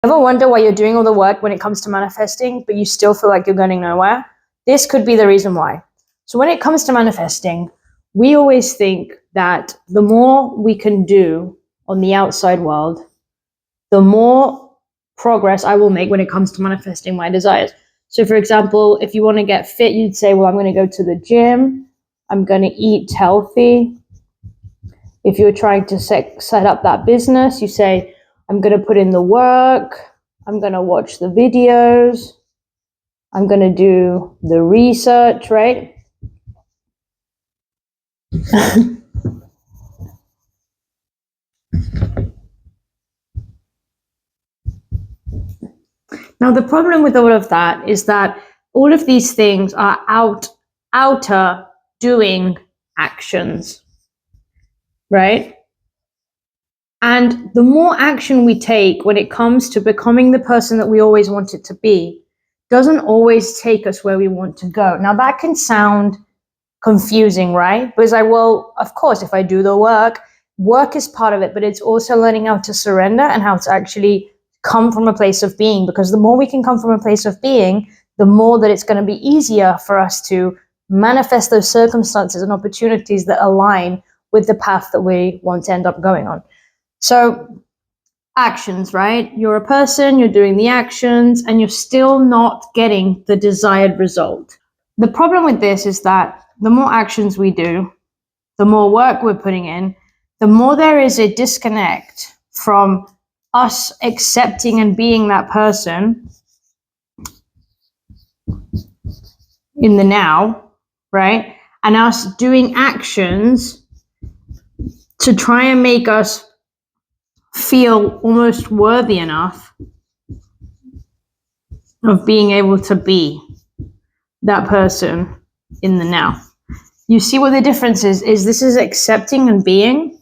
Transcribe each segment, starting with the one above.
Ever wonder why you're doing all the work when it comes to manifesting, but you still feel like you're going nowhere? This could be the reason why. So when it comes to manifesting, we always think that the more we can do on the outside world, the more progress I will make when it comes to manifesting my desires. So for example, if you want to get fit, you'd say, well, I'm going to go to the gym. I'm going to eat healthy. If you're trying to set up that business, you say, I'm going to put in the work. I'm going to watch the videos. I'm going to do the research, right? Now, the problem with all of that is that all of these things are outer doing actions, right? And the more action we take when it comes to becoming the person that we always wanted to be, doesn't always take us where we want to go. Now, that can sound confusing, right? Because of course, if I do the work is part of it, but it's also learning how to surrender and how to actually come from a place of being, because the more we can come from a place of being, the more that it's going to be easier for us to manifest those circumstances and opportunities that align with the path that we want to end up going on. So actions, right? You're a person, you're doing the actions, and you're still not getting the desired result. The problem with this is that the more actions we do, the more work we're putting in, the more there is a disconnect from us accepting and being that person in the now, right? And us doing actions to try and make us feel almost worthy enough of being able to be that person in the now. You see what the difference is this is accepting and being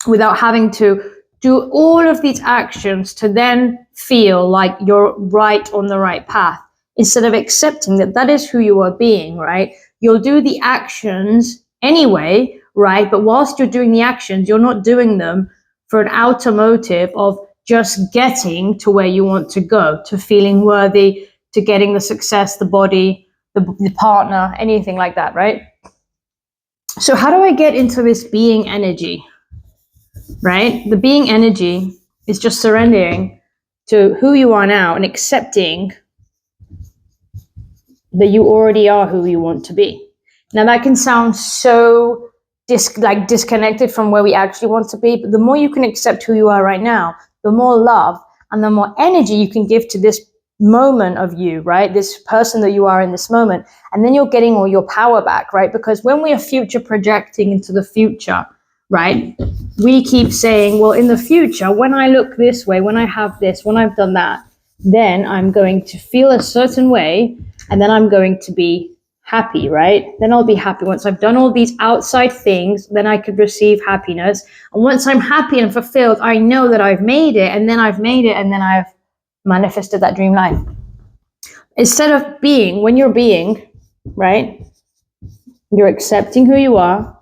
without having to do all of these actions to then feel like you're right on the right path. Instead of accepting that that is who you are being, right? You'll do the actions anyway, right? But whilst you're doing the actions, you're not doing them for an outer motive of just getting to where you want to go, to feeling worthy, to getting the success, the body, the partner, anything like that, right? So how do I get into this being energy, right? The being energy is just surrendering to who you are now and accepting that you already are who you want to be. Now that can sound so disconnected from where we actually want to be, but the more you can accept who you are right now, the more love and the more energy you can give to this moment of you, right? This person that you are in this moment. And then you're getting all your power back, right? Because when we are future projecting into the future, right? We keep saying, well, in the future, when I look this way, when I have this, when I've done that, then I'm going to feel a certain way, and then I'm going to be happy, right? Then I'll be happy. Once I've done all these outside things, then I could receive happiness. And once I'm happy and fulfilled, I know that I've made it, and then I've made it, and then I've manifested that dream life. Instead of being, when you're being, right? You're accepting who you are.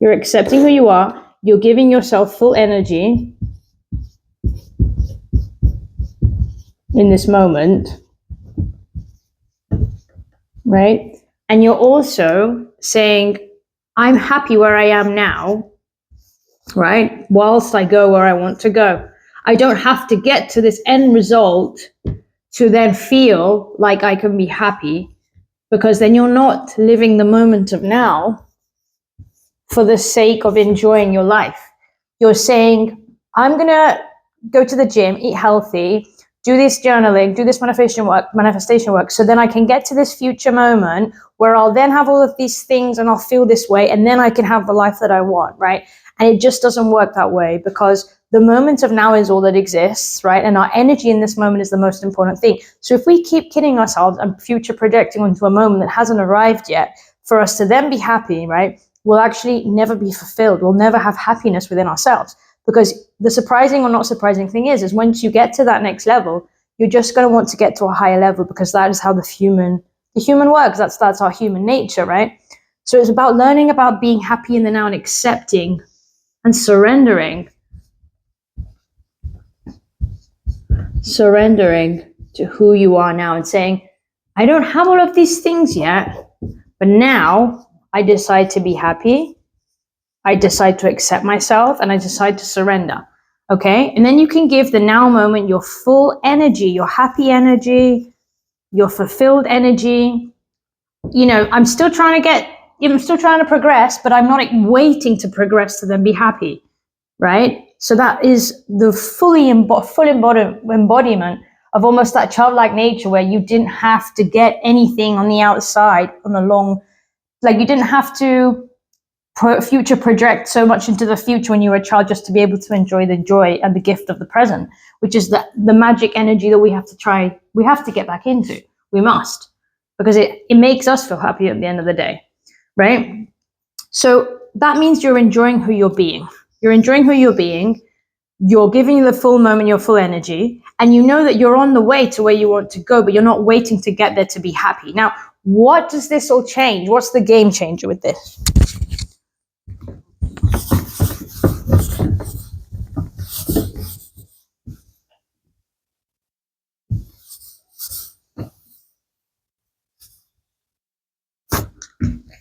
You're accepting who you are. You're giving yourself full energy in this moment, right? And you're also saying, I'm happy where I am now, right? Whilst I go where I want to go. I don't have to get to this end result to then feel like I can be happy, because then you're not living the moment of now for the sake of enjoying your life. You're saying, I'm going to go to the gym, eat healthy, do this journaling, do this manifestation work, so then I can get to this future moment where I'll then have all of these things and I'll feel this way, and then I can have the life that I want, right? And it just doesn't work that way, because the moment of now is all that exists, right? And our energy in this moment is the most important thing. So if we keep kidding ourselves and future projecting into a moment that hasn't arrived yet, for us to then be happy, right, we'll actually never be fulfilled. We'll never have happiness within ourselves. Because the surprising or not surprising thing is once you get to that next level, you're just going to want to get to a higher level, because that is how the human works. That's our human nature, right? So it's about learning about being happy in the now and accepting and surrendering to who you are now and saying, I don't have all of these things yet, but now I decide to be happy. I decide to accept myself and I decide to surrender. Okay. And then you can give the now moment your full energy, your happy energy, your fulfilled energy. You know, I'm still trying to progress, but I'm not waiting to progress to then be happy. Right. So that is the full embodiment of almost that childlike nature where you didn't have to get anything on the outside on a long, like you didn't have to future project so much into the future when you were a child just to be able to enjoy the joy and the gift of the present, which is the magic energy that we have to get back into. We must, because it makes us feel happy at the end of the day, right? So that means you're enjoying who you're being. You're enjoying who you're being. You're giving the full moment, your full energy, and you know that you're on the way to where you want to go, but you're not waiting to get there to be happy. Now, what does this all change? What's the game changer with this?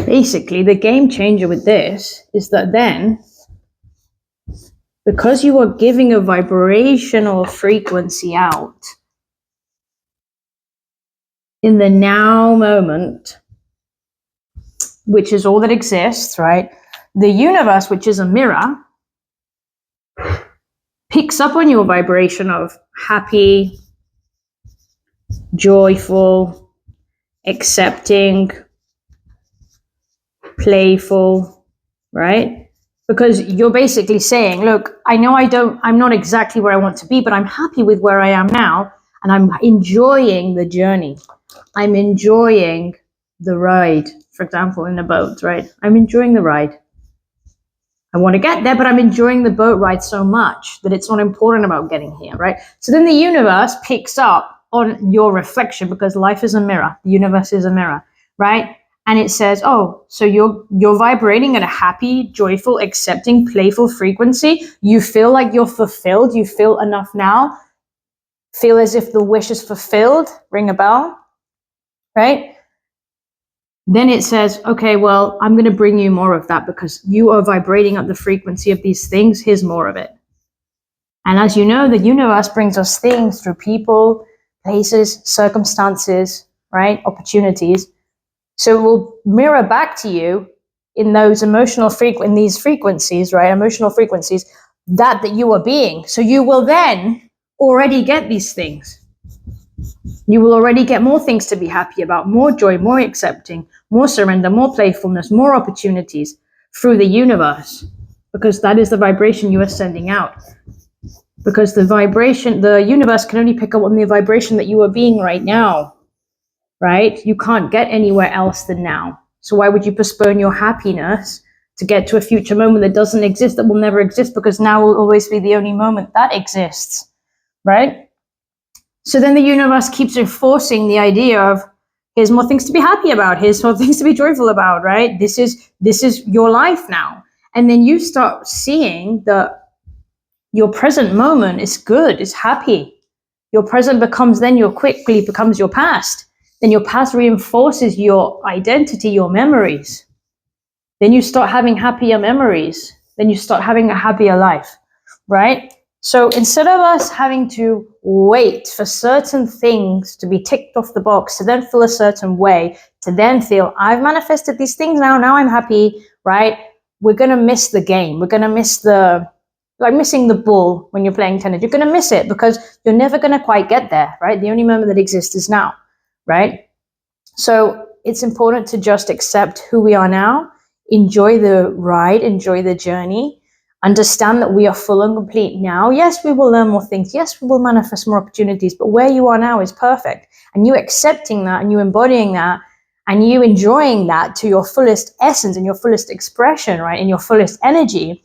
Basically, the game changer with this is that then, because you are giving a vibrational frequency out in the now moment, which is all that exists, right? The universe, which is a mirror, picks up on your vibration of happy, joyful, accepting, playful, right? Because you're basically saying, look, I know I'm not exactly where I want to be, but I'm happy with where I am now, and I'm enjoying the journey. I'm enjoying the ride, for example, in a boat, right? I'm enjoying the ride. I want to get there, but I'm enjoying the boat ride so much that it's not important about getting here, right? So then the universe picks up on your reflection, because life is a mirror. The universe is a mirror, right? And it says, oh, so you're vibrating at a happy, joyful, accepting, playful frequency. You feel like you're fulfilled. You feel enough now. Feel as if the wish is fulfilled. Ring a bell, right? Then it says, okay, well, I'm going to bring you more of that because you are vibrating at the frequency of these things. Here's more of it. And as you know, the universe brings us things through people, places, circumstances, right? Opportunities. So it will mirror back to you in those in these frequencies, right? Emotional frequencies that you are being. So you will then already get these things. You will already get more things to be happy about, more joy, more accepting, more surrender, more playfulness, more opportunities through the universe, because that is the vibration you are sending out. Because the universe can only pick up on the vibration that you are being right now. Right? You can't get anywhere else than now. So why would you postpone your happiness to get to a future moment that doesn't exist, that will never exist, because now will always be the only moment that exists, right? So then the universe keeps enforcing the idea of, here's more things to be happy about, here's more things to be joyful about, right? This is your life now. And then you start seeing that your present moment is good, is happy. Your present quickly becomes your past. Then your past reinforces your identity, your memories. Then you start having happier memories. Then you start having a happier life, right? So instead of us having to wait for certain things to be ticked off the box, to then feel a certain way, to then feel, I've manifested these things now I'm happy, right? We're going to miss the game. We're going to miss like missing the ball when you're playing tennis. You're going to miss it because you're never going to quite get there, right? The only moment that exists is now. Right? So it's important to just accept who we are now, enjoy the ride, enjoy the journey, understand that we are full and complete now. Yes, we will learn more things. Yes, we will manifest more opportunities, but where you are now is perfect. And you accepting that and you embodying that and you enjoying that to your fullest essence and your fullest expression, right? And your fullest energy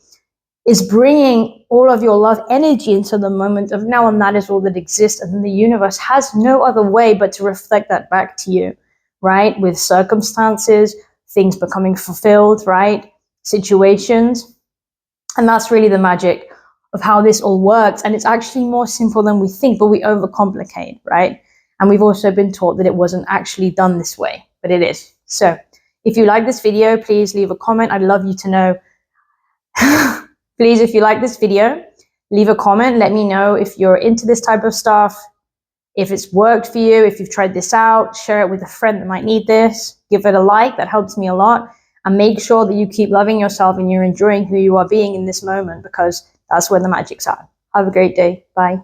is bringing all of your love energy into the moment of now, and that is all that exists. And then the universe has no other way but to reflect that back to you, right? With circumstances, things becoming fulfilled, right? Situations. And that's really the magic of how this all works. And it's actually more simple than we think, but we overcomplicate, right? And we've also been taught that it wasn't actually done this way, but it is. So if you like this video, please leave a comment. I'd love you to know. Please, if you like this video, leave a comment. Let me know if you're into this type of stuff, if it's worked for you, if you've tried this out. Share it with a friend that might need this. Give it a like. That helps me a lot. And make sure that you keep loving yourself and you're enjoying who you are being in this moment, because that's where the magic's at. Have a great day. Bye.